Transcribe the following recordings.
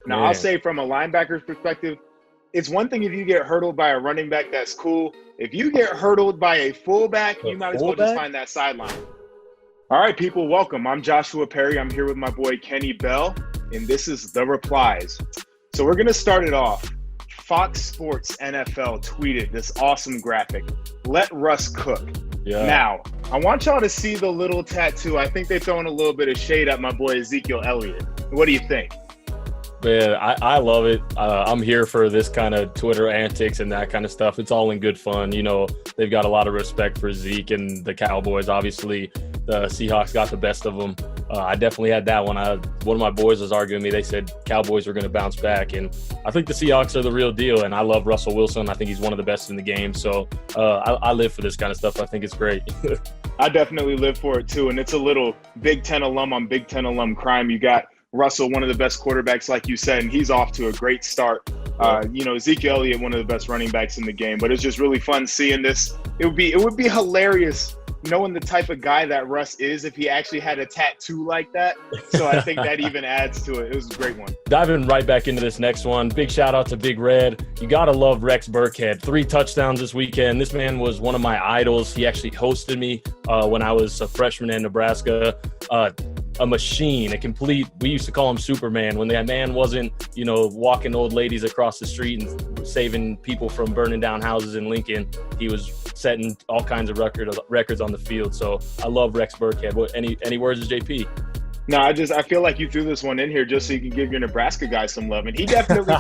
Now, Man. I'll say from a linebacker's perspective, it's one thing if you get hurdled by a running back, that's cool. If you get hurdled by a fullback, you might as well just find that sideline. All right, people, welcome. I'm Joshua Perry. I'm here with my boy Kenny Bell, and this is The Replies. So we're going to start it off. Fox Sports NFL tweeted this awesome graphic, "Let Russ cook." Yeah. Now, I want y'all to see the little tattoo. I think they're throwing a little bit of shade at my boy Ezekiel Elliott. What do you think? Man, I love it. I'm here for this kind of Twitter antics and that kind of stuff. It's all in good fun. You know, they've got a lot of respect for Zeke and the Cowboys. Obviously, the Seahawks got the best of them. I definitely had that one. One of my boys was arguing me. They said Cowboys were going to bounce back, and I think the Seahawks are the real deal. And I love Russell Wilson. I think he's one of the best in the game. So I live for this kind of stuff. I think it's great. I definitely live for it too. And it's a little Big Ten alum on Big Ten alum crime. You got Russell, one of the best quarterbacks, like you said, and he's off to a great start. Ezekiel Elliott, one of the best running backs in the game. But it's just really fun seeing this. It would be hilarious knowing the type of guy that Russ is if he actually had a tattoo like that. So I think that even adds to it. It was a great one. Diving right back into this next one, big shout out to Big Red. You got to love Rex Burkhead. 3 touchdowns this weekend. This man was one of my idols. He actually hosted me when I was a freshman in Nebraska. A machine, we used to call him Superman. When that man wasn't, walking old ladies across the street and saving people from burning down houses in Lincoln, he was setting all kinds of records on the field. So I love Rex Burkhead. Any words, JP? No, I feel like you threw this one in here just so you can give your Nebraska guy some love. And he definitely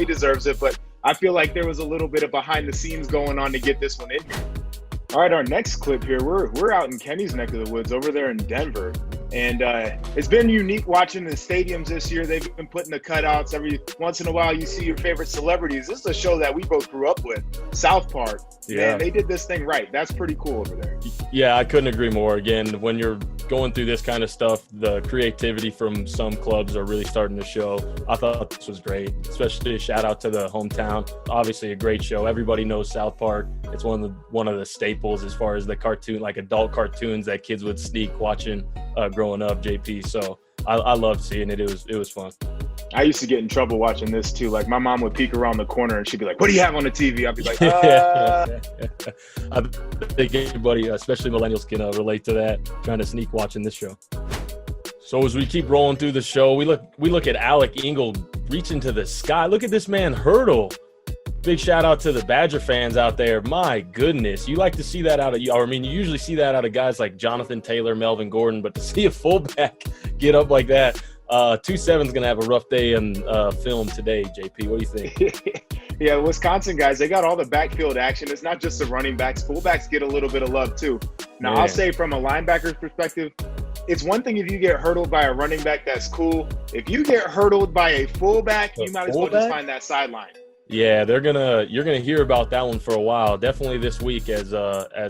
deserves it. But I feel like there was a little bit of behind the scenes going on to get this one in here. All right, our next clip here, we're out in Kenny's neck of the woods over there in Denver. And it's been unique watching the stadiums this year. They've been putting the cutouts. Every once in a while, you see your favorite celebrities. This is a show that we both grew up with, South Park. Yeah. Man, they did this thing right. That's pretty cool over there. Yeah, I couldn't agree more. Again, when you're going through this kind of stuff, the creativity from some clubs are really starting to show. I thought this was great, especially a shout out to the hometown. Obviously a great show. Everybody knows South Park. It's one of the staples as far as the cartoon, like adult cartoons that kids would sneak watching growing up, JP. So I loved seeing it. It was fun. I used to get in trouble watching this too. Like my mom would peek around the corner and she'd be like, "What do you have on the TV?" I'd be like, I think everybody, especially millennials, can relate to that, trying to sneak watching this show. So as we keep rolling through the show, we look at Alec Ingold reaching to the sky. Look at this man hurdle. Big shout out to the Badger fans out there. My goodness, you like to see that you usually see that out of guys like Jonathan Taylor, Melvin Gordon, but to see a fullback get up like that, 2-7's gonna have a rough day in film today. JP, what do you think? Yeah, Wisconsin guys, they got all the backfield action. It's not just the running backs. Fullbacks get a little bit of love too. Now, I'll say from a linebacker's perspective, it's one thing if you get hurdled by a running back, that's cool. If you get hurdled by a fullback, you might as well just find that sideline. Yeah, you're gonna hear about that one for a while. Definitely this week as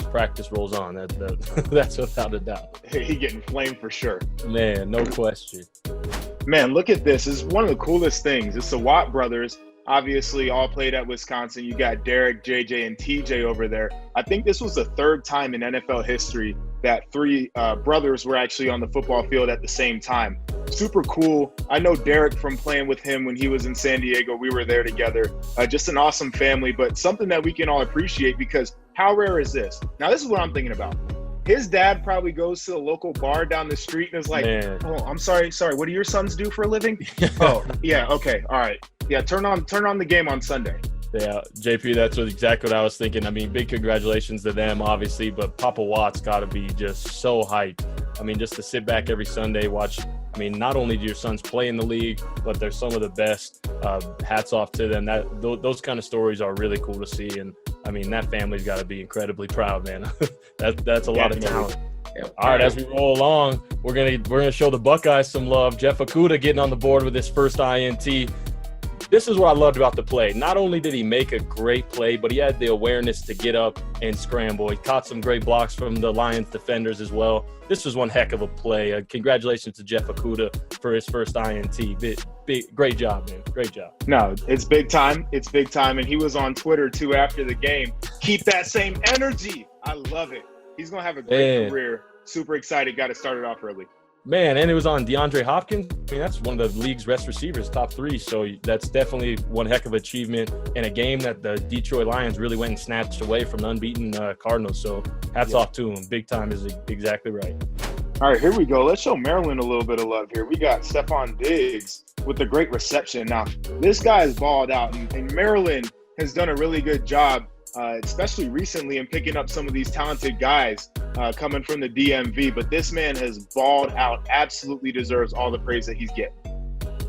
practice rolls on. That's without a doubt. He getting flamed for sure. Man, no question. Man, look at this. This is one of the coolest things. It's the Watt brothers. Obviously, all played at Wisconsin. You got Derek, JJ, and TJ over there. I think this was the 3rd time in NFL history that 3 brothers were actually on the football field at the same time. Super cool. I know Derek from playing with him when he was in San Diego. We were there together. Just an awesome family, but something that we can all appreciate because how rare is this? Now, this is what I'm thinking about. His dad probably goes to the local bar down the street and is like, Man. "Oh, I'm sorry. What do your sons do for a living?" "Oh, yeah, okay, all right. Yeah, turn on the game on Sunday." Yeah, JP, that's exactly what I was thinking. I mean, big congratulations to them, obviously, but Papa Watt's got to be just so hyped. I mean, just to sit back every Sunday, watch. I mean, not only do your sons play in the league, but they're some of the best. Hats off to them. Those kind of stories are really cool to see. And, I mean, that family's got to be incredibly proud, man. That's a lot of talent. Yep. All right, as we roll along, we're gonna show the Buckeyes some love. Jeff Okudah getting on the board with his first INT. This is what I loved about the play. Not only did he make a great play, but he had the awareness to get up and scramble. He caught some great blocks from the Lions defenders as well. This was one heck of a play. Congratulations to Jeff Okudah for his first INT. Great job, man. Great job. No, it's big time. It's big time. And he was on Twitter, too, after the game. Keep that same energy. I love it. He's going to have a great career. Super excited. Got to start it off early. Man, and it was on DeAndre Hopkins. I mean, that's one of the league's best receivers, top 3. So that's definitely one heck of achievement in a game that the Detroit Lions really went and snatched away from the unbeaten Cardinals. So hats off to him. Big time is exactly right. All right, here we go. Let's show Maryland a little bit of love here. We got Stefon Diggs with a great reception. Now, this guy is balled out, and Maryland has done a really good job, especially recently, in picking up some of these talented guys coming from the DMV. But this man has balled out, absolutely deserves all the praise that he's getting.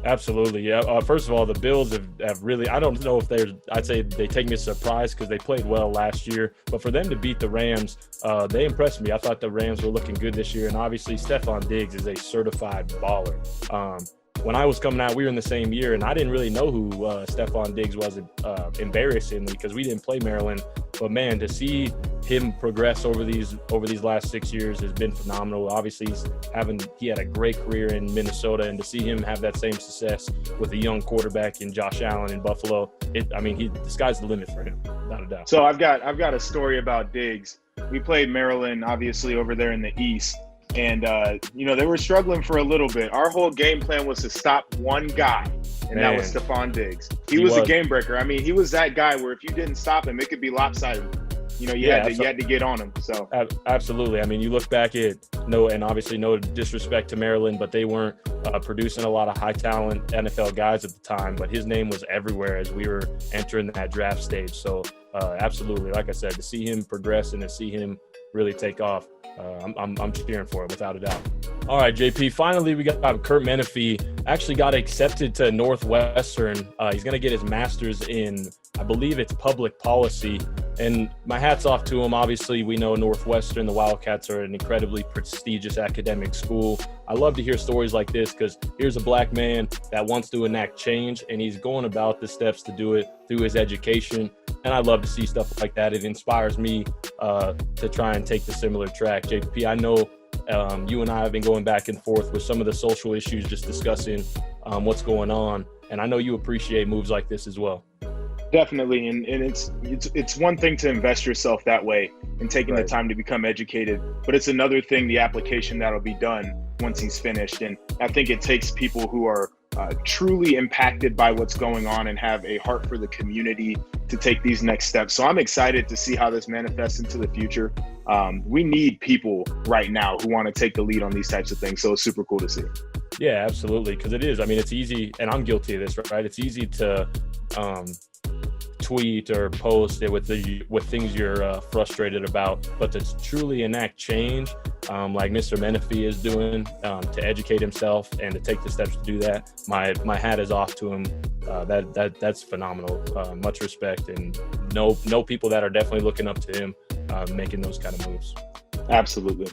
Absolutely, yeah. First of all, the Bills have really, I don't know if I'd say they take me a surprise because they played well last year. But for them to beat the Rams, they impressed me. I thought the Rams were looking good this year. And obviously, Stefon Diggs is a certified baller. When I was coming out, we were in the same year, and I didn't really know who Stefon Diggs was, embarrassingly, because we didn't play Maryland. But man, to see him progress over these last 6 years has been phenomenal. Obviously, he had a great career in Minnesota, and to see him have that same success with a young quarterback in Josh Allen in Buffalo, the sky's the limit for him, without a doubt. So I've got a story about Diggs. We played Maryland, obviously, over there in the East. And, they were struggling for a little bit. Our whole game plan was to stop one guy, and that was Stefon Diggs. He was a game breaker. I mean, he was that guy where if you didn't stop him, it could be lopsided. You had to get on him. So absolutely. I mean, you look back at obviously no disrespect to Maryland, but they weren't producing a lot of high talent NFL guys at the time. But his name was everywhere as we were entering that draft stage. So absolutely, like I said, to see him progress and to see him really take off, I'm cheering for him without a doubt. All right, JP, finally we got Curt Menefee. Actually got accepted to Northwestern. He's going to get his master's in, I believe it's public policy. And my hat's off to him. Obviously, we know Northwestern, the Wildcats, are an incredibly prestigious academic school. I love to hear stories like this because here's a black man that wants to enact change, and he's going about the steps to do it through his education. And I love to see stuff like that. It inspires me to try and take the similar track. JP, I know you and I have been going back and forth with some of the social issues, just discussing what's going on. And I know you appreciate moves like this as well. Definitely, and it's one thing to invest yourself that way and taking the time to become educated, but it's another thing, the application that'll be done once he's finished. And I think it takes people who are truly impacted by what's going on and have a heart for the community to take these next steps. So I'm excited to see how this manifests into the future. We need people right now who want to take the lead on these types of things. So it's super cool to see. Yeah, absolutely. Because it is. I mean, it's easy, and I'm guilty of this, right? It's easy to tweet or post it with things you're frustrated about, but to truly enact change, like Mr. Menefee is doing, to educate himself and to take the steps to do that, my hat is off to him. That's phenomenal. Much respect, and know people that are definitely looking up to him, making those kind of moves. Absolutely.